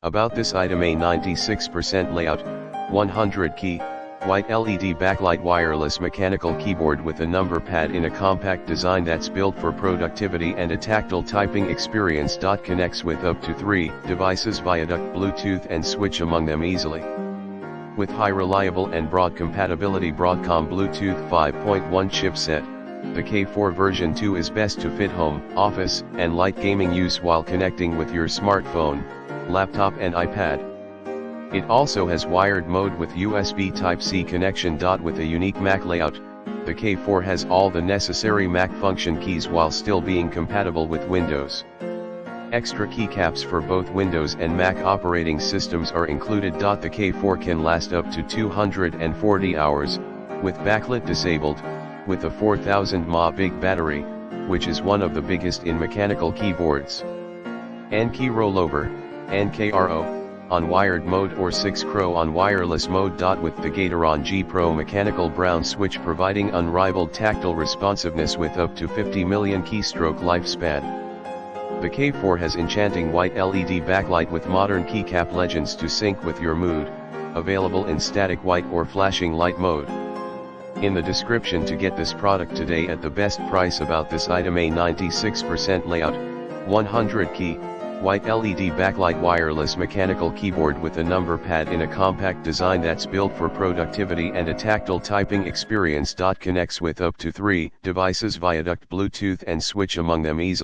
About this item: a 96% layout, 100 key, white LED backlight wireless mechanical keyboard with a number pad in a compact design that's built for productivity and a tactile typing experience. Connects with up to 3 devices via duct, Bluetooth and switch among them easily. With high reliable and broad compatibility Broadcom Bluetooth 5.1 chipset, the K4 version 2 is best to fit home, office, and light gaming use while connecting with your smartphone, laptop and iPad. It also has wired mode with USB Type-C connection. With a unique Mac layout, the K4 has all the necessary Mac function keys while still being compatible with Windows. Extra keycaps for both Windows and Mac operating systems are included. The K4 can last up to 240 hours, with backlit disabled, with a 4000 mAh big battery, which is one of the biggest in mechanical keyboards. And key rollover, NKRO, on wired mode or 6-crow on wireless mode. With the Gateron G Pro mechanical brown switch providing unrivaled tactile responsiveness with up to 50 million keystroke lifespan. The K4 has enchanting white LED backlight with modern keycap legends to sync with your mood, available in static white or flashing light mode. In the description to get this product today at the best price. About this item: a 96% layout, 100 key, white LED backlight wireless mechanical keyboard with a number pad in a compact design that's built for productivity and a tactile typing experience. Connects with up to 3 devices via duct, Bluetooth and switch among them easily.